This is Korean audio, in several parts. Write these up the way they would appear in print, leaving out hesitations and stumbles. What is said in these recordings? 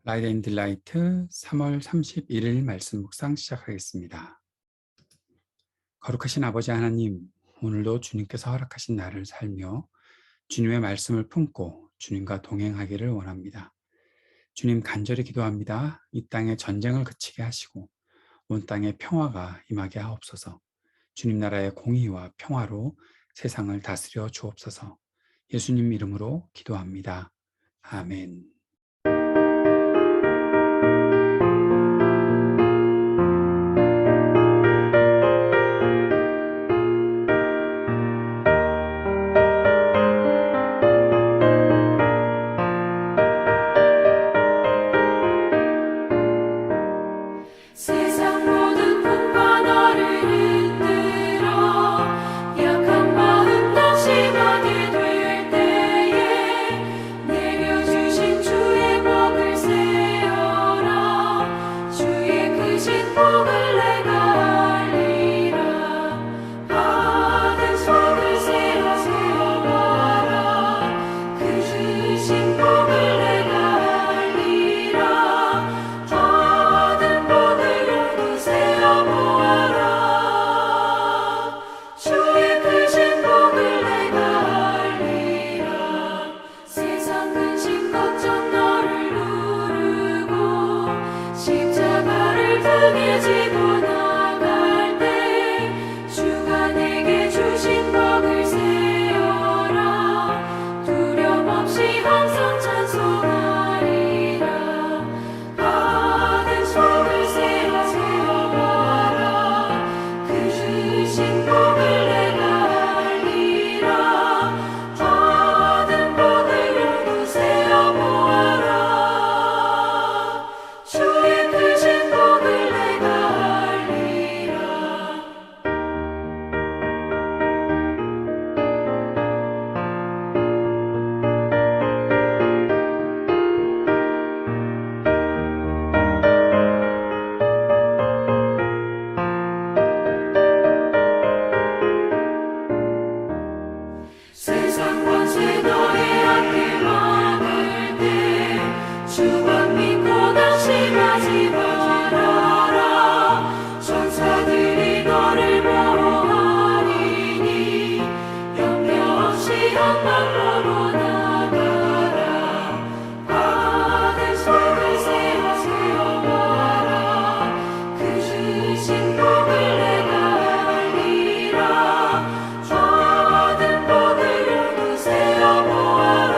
라이트 앤 딜라이트 3월 31일 말씀 묵상 시작하겠습니다. 거룩하신 아버지 하나님, 오늘도 주님께서 허락하신 날을 살며 주님의 말씀을 품고 주님과 동행하기를 원합니다. 주님 간절히 기도합니다. 이 땅의 전쟁을 그치게 하시고 온 땅에 평화가 임하게 하옵소서. 주님 나라의 공의와 평화로 세상을 다스려 주옵소서. 예수님 이름으로 기도합니다. 아멘. 세상 모든 풍파 너를 흔들어 약한 마음 낙심하게 될 때에 내려주신 주의 복을 세어라. 주의 크신 복을 내가 알리라. 받은 속을 세워봐라. 그 주신 복을 내가 알리라. 받은 복을 세어보아라. 주의 크신 복을 내가 알리라. 세상 근심 걱정 너를 누르고 십자가를 등에 지고 나갈 때 주가 내게 주신 복을 세어라. 두려움 없이 항상 찬송하리라. 받은 속을 세워봐라. 그 주신 복을 내가 알리라. 받은 복을 모두 세어보아라. 주의 크신 복을 내가 알리라. 세상 권세 너의 앞에 막을 때 주만 믿고 낙심하지 말아라. 천사들이 너를 보호하리니 염려 없이 한방으로 나가라. 받은 속을 세워봐라. 그 주신 복을 내가 알리라. 받은 복을 모두 세어보아라.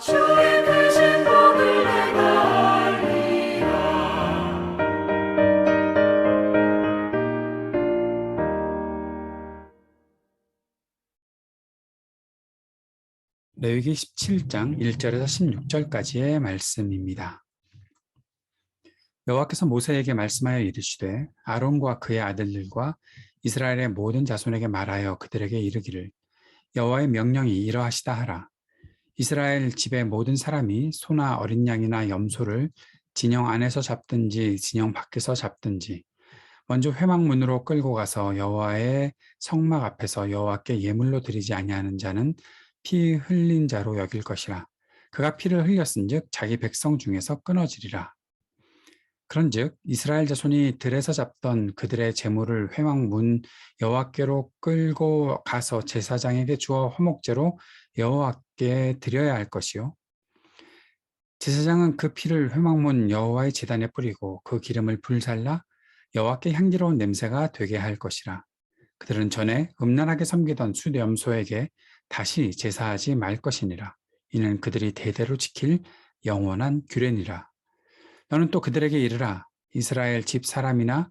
주의 크신 복을 내가 알리라. 레위기 17장 1절에서 16절까지의 말씀입니다. 여호와께서 모세에게 말씀하여 이르시되 아론과 그의 아들들과 이스라엘의 모든 자손에게 말하여 그들에게 이르기를 여호와의 명령이 이러하시다 하라. 이스라엘 집의 모든 사람이 소나 어린 양이나 염소를 진영 안에서 잡든지 진영 밖에서 잡든지 먼저 회막문으로 끌고 가서 여호와의 성막 앞에서 여호와께 예물로 드리지 아니하는 자는 피 흘린 자로 여길 것이라. 그가 피를 흘렸은즉 자기 백성 중에서 끊어지리라. 그런즉 이스라엘 자손이 들에서 잡던 그들의 제물을 회막문 여호와께로 끌고 가서 제사장에게 주어 화목제로 여호와께 드려야 할 것이요 제사장은 그 피를 회막문 여호와의 제단에 뿌리고 그 기름을 불살라 여호와께 향기로운 냄새가 되게 할 것이라. 그들은 전에 음란하게 섬기던 숫염소에게 다시 제사하지 말 것이니라. 이는 그들이 대대로 지킬 영원한 규례니라. 너는 또 그들에게 이르라. 이스라엘 집 사람이나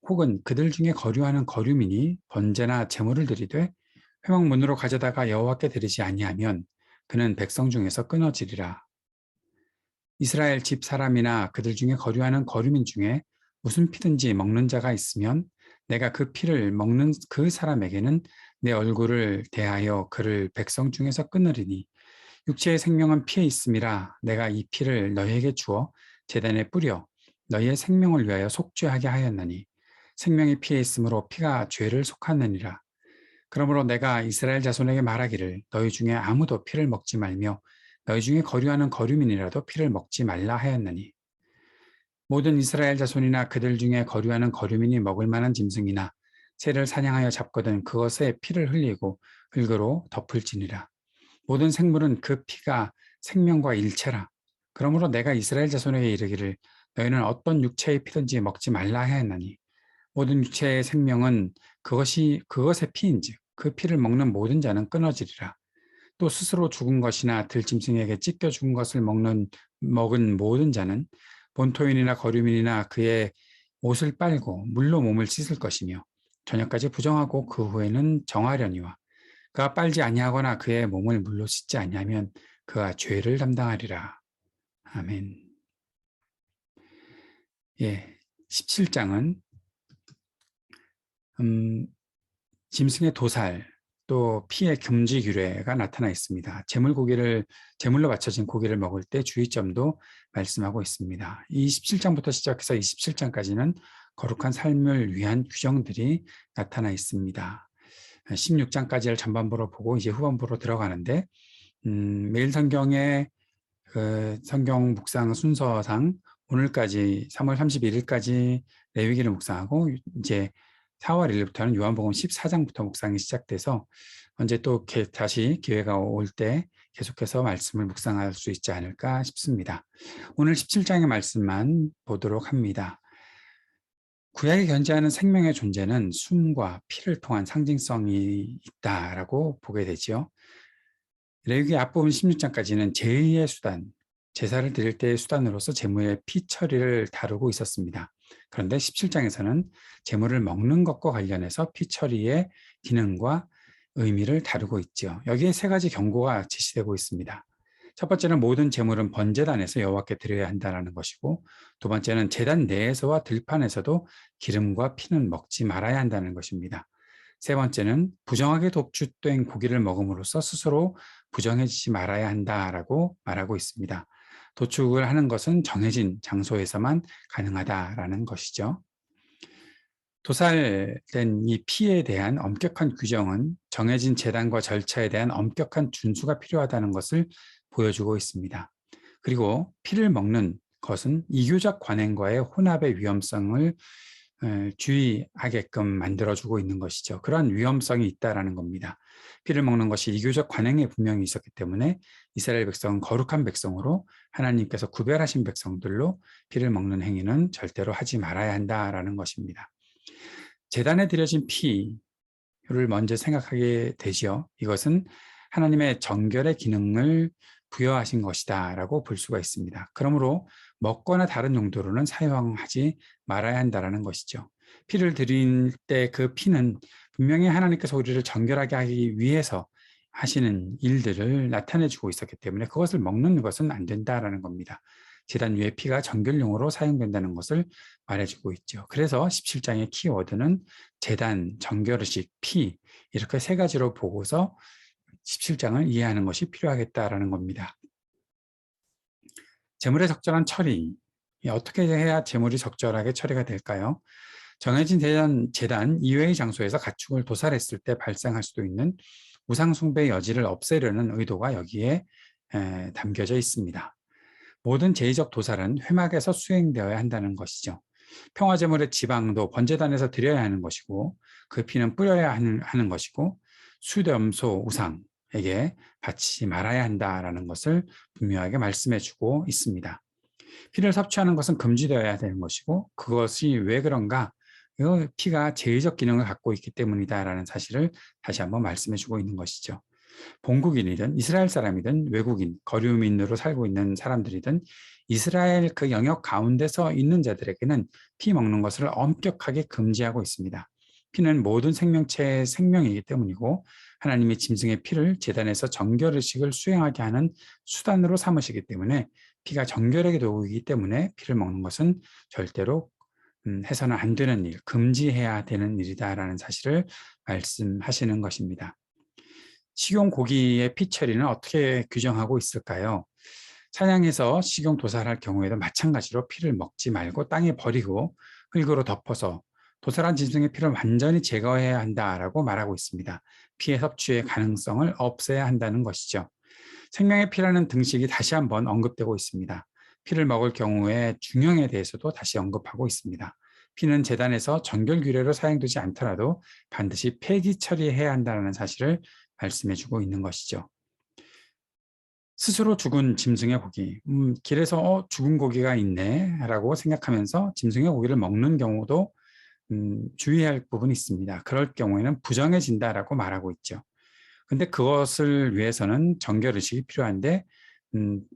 혹은 그들 중에 거류하는 거류민이 번제나 제물을 드리되 회막문으로 가져다가 여호와께 드리지 아니하면 그는 백성 중에서 끊어지리라. 이스라엘 집 사람이나 그들 중에 거류하는 거류민 중에 무슨 피든지 먹는 자가 있으면 내가 그 피를 먹는 그 사람에게는 내 얼굴을 대하여 그를 백성 중에서 끊으리니 육체의 생명은 피에 있음이라. 내가 이 피를 너희에게 주어 제단에 뿌려 너희의 생명을 위하여 속죄하게 하였나니 생명이 피에 있으므로 피가 죄를 속하느니라. 그러므로 내가 이스라엘 자손에게 말하기를 너희 중에 아무도 피를 먹지 말며 너희 중에 거류하는 거류민이라도 피를 먹지 말라 하였나니 모든 이스라엘 자손이나 그들 중에 거류하는 거류민이 먹을 만한 짐승이나 새를 사냥하여 잡거든 그것에 피를 흘리고 흙으로 덮을지니라. 모든 생물은 그 피가 생명과 일체라. 그러므로 내가 이스라엘 자손에게 이르기를 너희는 어떤 육체의 피든지 먹지 말라 하였나니 모든 육체의 생명은 그것의 피인즉 그 피를 먹는 모든 자는 끊어지리라. 또 스스로 죽은 것이나 들짐승에게 찢겨 죽은 것을 먹은 모든 자는 본토인이나 거류민이나 그의 옷을 빨고 물로 몸을 씻을 것이며 저녁까지 부정하고 그 후에는 정하려니와 그가 빨지 아니하거나 그의 몸을 물로 씻지 아니하면 그가 죄를 담당하리라. 아멘. 예, 17장은 짐승의 도살 또 피의 금지 규례가 나타나 있습니다. 제물로 바쳐진 고기를 먹을 때 주의점도 말씀하고 있습니다. 이 17장부터 시작해서 27장까지는 거룩한 삶을 위한 규정들이 나타나 있습니다. 16장까지를 전반부로 보고 이제 후반부로 들어가는데 매일 성경의 그 성경 묵상 순서상 오늘까지 3월 31일까지 레위기를 묵상하고 이제 4월 1일부터는 요한복음 14장부터 묵상이 시작돼서 언제 또 다시 기회가 올 때 계속해서 말씀을 묵상할 수 있지 않을까 싶습니다. 오늘 17장의 말씀만 보도록 합니다. 구약이 견지하는 생명의 존재는 숨과 피를 통한 상징성이 있다라고 보게 되지요. 레위기 앞부분 16장까지는 제의의 수단, 제사를 드릴 때의 수단으로서 제물의 피 처리를 다루고 있었습니다. 그런데 17장에서는 제물을 먹는 것과 관련해서 피 처리의 기능과 의미를 다루고 있죠. 여기에 세 가지 경고가 제시되고 있습니다. 첫 번째는 모든 제물은 번제단에서 여호와께 드려야 한다는 것이고, 두 번째는 제단 내에서와 들판에서도 기름과 피는 먹지 말아야 한다는 것입니다. 세 번째는 부정하게 독주된 고기를 먹음으로써 스스로 부정해지지 말아야 한다라고 말하고 있습니다. 도축을 하는 것은 정해진 장소에서만 가능하다라는 것이죠. 도살된 이 피에 대한 엄격한 규정은 정해진 제단과 절차에 대한 엄격한 준수가 필요하다는 것을 보여주고 있습니다. 그리고 피를 먹는 것은 이교적 관행과의 혼합의 위험성을 주의하게끔 만들어주고 있는 것이죠. 그러한 위험성이 있다라는 겁니다. 피를 먹는 것이 이교적 관행에 분명히 있었기 때문에 이스라엘 백성은 거룩한 백성으로 하나님께서 구별하신 백성들로 피를 먹는 행위는 절대로 하지 말아야 한다라는 것입니다. 제단에 드려진 피를 먼저 생각하게 되지요. 이것은 하나님의 정결의 기능을 부여하신 것이다라고 볼 수가 있습니다. 그러므로 먹거나 다른 용도로는 사용하지 말아야 한다는 것이죠. 피를 드릴 때 그 피는 분명히 하나님께서 우리를 정결하게 하기 위해서 하시는 일들을 나타내주고 있었기 때문에 그것을 먹는 것은 안 된다라는 겁니다. 제단 위의 피가 정결용으로 사용된다는 것을 말해주고 있죠. 그래서 17장의 키워드는 제단, 정결의식, 피 이렇게 세 가지로 보고서 17장을 이해하는 것이 필요하겠다라는 겁니다. 제물의 적절한 처리, 어떻게 해야 제물이 적절하게 처리가 될까요? 정해진 제단 이외의 장소에서 가축을 도살했을 때 발생할 수도 있는 우상숭배의 여지를 없애려는 의도가 여기에 담겨져 있습니다. 모든 제의적 도살은 회막에서 수행되어야 한다는 것이죠. 평화제물의 지방도 번제단에서 드려야 하는 것이고 그 피는 뿌려야 하는 것이고 수렴소 우상에게 바치지 말아야 한다라는 것을 분명하게 말씀해주고 있습니다. 피를 섭취하는 것은 금지되어야 되는 것이고 그것이 왜 그런가? 피가 제의적 기능을 갖고 있기 때문이다라는 사실을 다시 한번 말씀해주고 있는 것이죠. 본국인이든 이스라엘 사람이든 외국인, 거류민으로 살고 있는 사람들이든 이스라엘 그 영역 가운데서 있는 자들에게는 피 먹는 것을 엄격하게 금지하고 있습니다. 피는 모든 생명체의 생명이기 때문이고 하나님이 짐승의 피를 제단에서 정결의식을 수행하게 하는 수단으로 삼으시기 때문에 피가 정결하게 도구이기 때문에 피를 먹는 것은 절대로 해서는 안 되는 일, 금지해야 되는 일이다라는 사실을 말씀하시는 것입니다. 식용 고기의 피 처리는 어떻게 규정하고 있을까요? 사냥해서 식용 도살할 경우에도 마찬가지로 피를 먹지 말고 땅에 버리고 흙으로 덮어서 도살한 짐승의 피를 완전히 제거해야 한다라고 말하고 있습니다. 피의 섭취의 가능성을 없애야 한다는 것이죠. 생명의 피라는 등식이 다시 한번 언급되고 있습니다. 피를 먹을 경우에 중형에 대해서도 다시 언급하고 있습니다. 피는 제단에서 정결규례로 사용되지 않더라도 반드시 폐기 처리해야 한다는 사실을 말씀해주고 있는 것이죠. 스스로 죽은 짐승의 고기, 길에서 죽은 고기가 있네 라고 생각하면서 짐승의 고기를 먹는 경우도 주의할 부분이 있습니다. 그럴 경우에는 부정해진다라고 말하고 있죠. 근데 그것을 위해서는 정결의식이 필요한데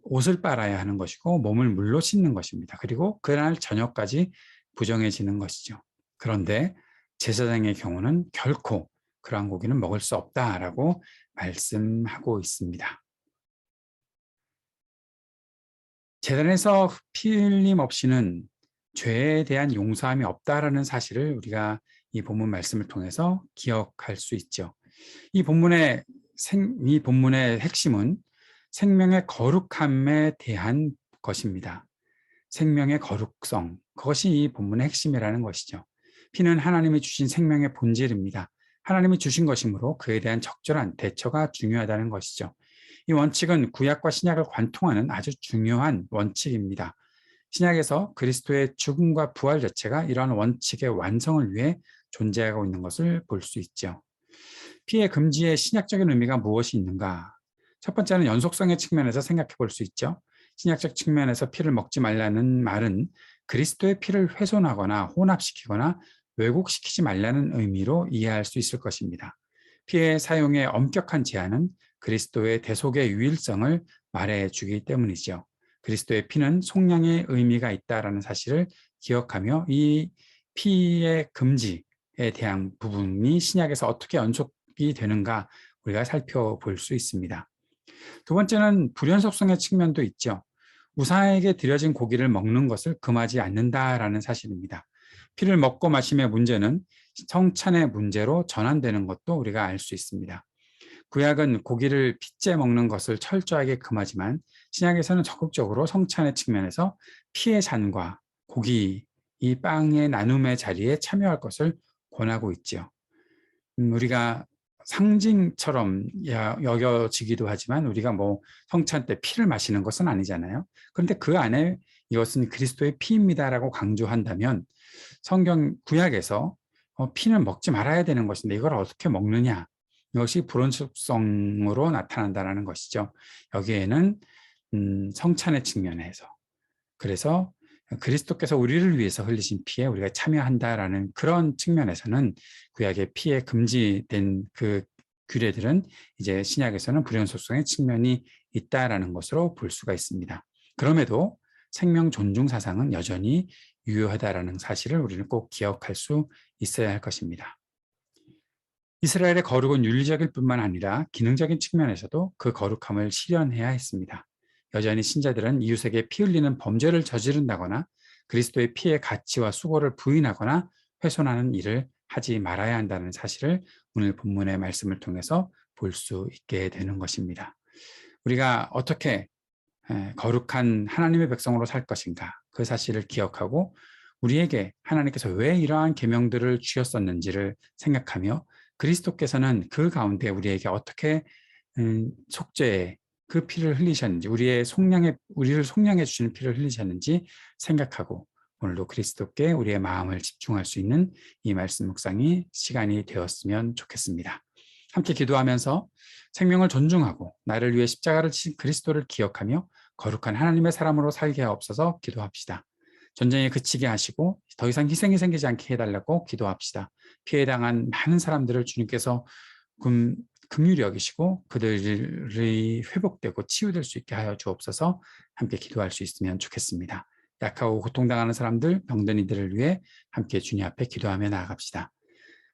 옷을 빨아야 하는 것이고 몸을 물로 씻는 것입니다. 그리고 그날 저녁까지 부정해지는 것이죠. 그런데 제사장의 경우는 결코 그러한 고기는 먹을 수 없다라고 말씀하고 있습니다. 제단에서 피 흘림 없이는 죄에 대한 용서함이 없다라는 사실을 우리가 이 본문 말씀을 통해서 기억할 수 있죠. 이 본문의 핵심은 생명의 거룩함에 대한 것입니다. 생명의 거룩성, 그것이 이 본문의 핵심이라는 것이죠. 피는 하나님이 주신 생명의 본질입니다. 하나님이 주신 것이므로 그에 대한 적절한 대처가 중요하다는 것이죠. 이 원칙은 구약과 신약을 관통하는 아주 중요한 원칙입니다. 신약에서 그리스도의 죽음과 부활 자체가 이러한 원칙의 완성을 위해 존재하고 있는 것을 볼 수 있죠. 피해 금지의 신약적인 의미가 무엇이 있는가? 첫 번째는 연속성의 측면에서 생각해 볼 수 있죠. 신약적 측면에서 피를 먹지 말라는 말은 그리스도의 피를 훼손하거나 혼합시키거나 왜곡시키지 말라는 의미로 이해할 수 있을 것입니다. 피의 사용의 엄격한 제한은 그리스도의 대속의 유일성을 말해주기 때문이죠. 그리스도의 피는 속량의 의미가 있다는 사실을 기억하며 이 피의 금지에 대한 부분이 신약에서 어떻게 연속이 되는가 우리가 살펴볼 수 있습니다. 두 번째는 불연속성의 측면도 있죠. 우상에게 드려진 고기를 먹는 것을 금하지 않는다라는 사실입니다. 피를 먹고 마심의 문제는 성찬의 문제로 전환되는 것도 우리가 알 수 있습니다. 구약은 고기를 핏째 먹는 것을 철저하게 금하지만 신약에서는 적극적으로 성찬의 측면에서 피의 잔과 고기, 이 빵의 나눔의 자리에 참여할 것을 권하고 있죠. 우리가 상징처럼 여겨지기도 하지만 우리가 뭐 성찬 때 피를 마시는 것은 아니잖아요. 그런데 그 안에 이것은 그리스도의 피입니다라고 강조한다면 성경 구약에서 피는 먹지 말아야 되는 것인데 이걸 어떻게 먹느냐? 이것이 불온속성으로 나타난다는 것이죠. 여기에는 성찬의 측면에서 그래서 그리스도께서 우리를 위해서 흘리신 피에 우리가 참여한다라는 그런 측면에서는 구약의 피에 금지된 그 규례들은 이제 신약에서는 불연속성의 측면이 있다라는 것으로 볼 수가 있습니다. 그럼에도 생명 존중 사상은 여전히 유효하다라는 사실을 우리는 꼭 기억할 수 있어야 할 것입니다. 이스라엘의 거룩은 윤리적일 뿐만 아니라 기능적인 측면에서도 그 거룩함을 실현해야 했습니다. 여전히 신자들은 이웃에게 피 흘리는 범죄를 저지른다거나 그리스도의 피의 가치와 수고를 부인하거나 훼손하는 일을 하지 말아야 한다는 사실을 오늘 본문의 말씀을 통해서 볼 수 있게 되는 것입니다. 우리가 어떻게 거룩한 하나님의 백성으로 살 것인가 그 사실을 기억하고 우리에게 하나님께서 왜 이러한 계명들을 주셨었는지를 생각하며 그리스도께서는 그 가운데 우리에게 어떻게 속죄의 그 피를 흘리셨는지 우리를 속량해 주시는 피를 흘리셨는지 생각하고 오늘도 그리스도께 우리의 마음을 집중할 수 있는 이 말씀 묵상이 시간이 되었으면 좋겠습니다. 함께 기도하면서 생명을 존중하고 나를 위해 십자가를 지신 그리스도를 기억하며 거룩한 하나님의 사람으로 살게 하옵소서 기도합시다. 전쟁에 그치게 하시고 더 이상 희생이 생기지 않게 해달라고 기도합시다. 피해 당한 많은 사람들을 주님께서 긍휼히 여기시고 그들이 회복되고 치유될 수 있게 하여 주옵소서 함께 기도할 수 있으면 좋겠습니다. 약하고 고통당하는 사람들, 병든 이들을 위해 함께 주님 앞에 기도하며 나아갑시다.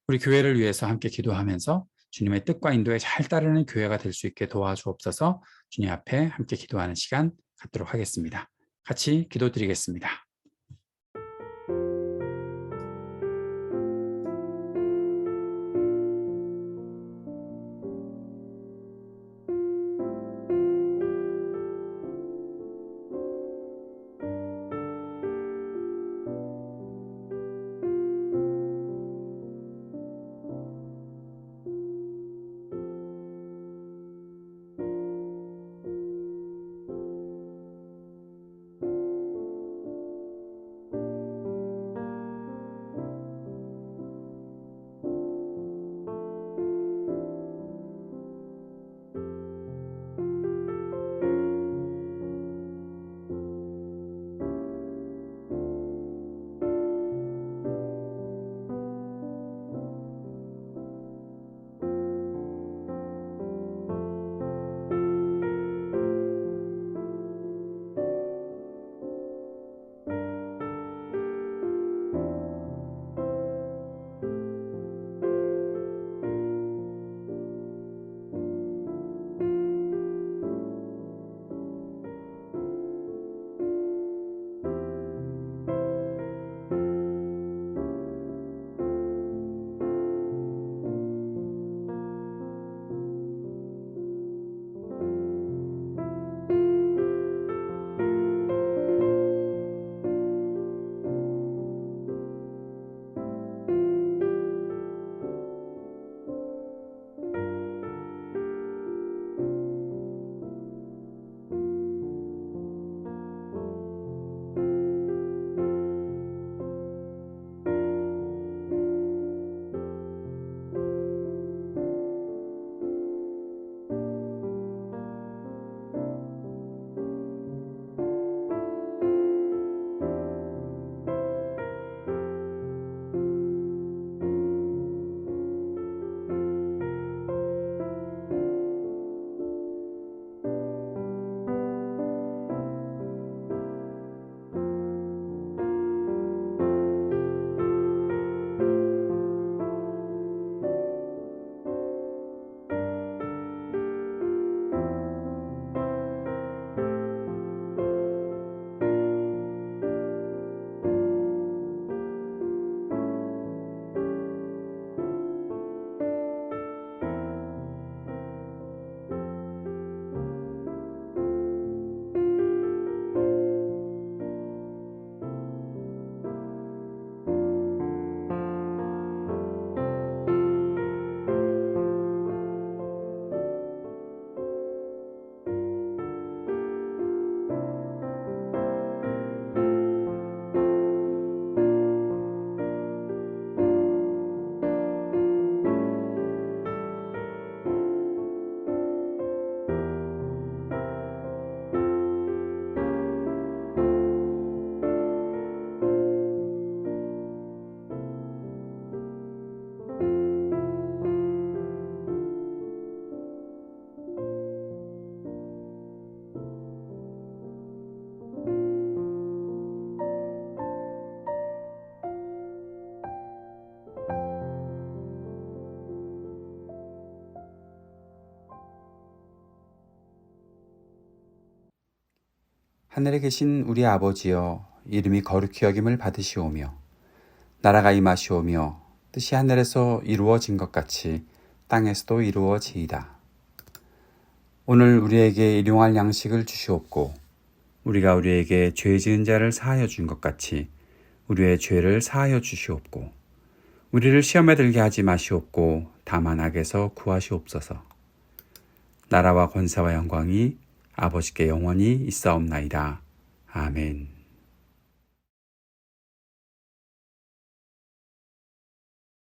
우리 교회를 위해서 함께 기도하면서 주님의 뜻과 인도에 잘 따르는 교회가 될 수 있게 도와주옵소서 주님 앞에 함께 기도하는 시간 갖도록 하겠습니다. 같이 기도드리겠습니다. 하늘에 계신 우리 아버지여, 이름이 거룩히 여김을 받으시오며 나라가 임하시오며 뜻이 하늘에서 이루어진 것 같이 땅에서도 이루어지이다. 오늘 우리에게 일용할 양식을 주시옵고 우리가 우리에게 죄 지은 자를 사하여 준 것 같이 우리의 죄를 사하여 주시옵고 우리를 시험에 들게 하지 마시옵고 다만 악에서 구하시옵소서. 나라와 권세와 영광이 아버지께 영원히 있사옵나이다. 아멘.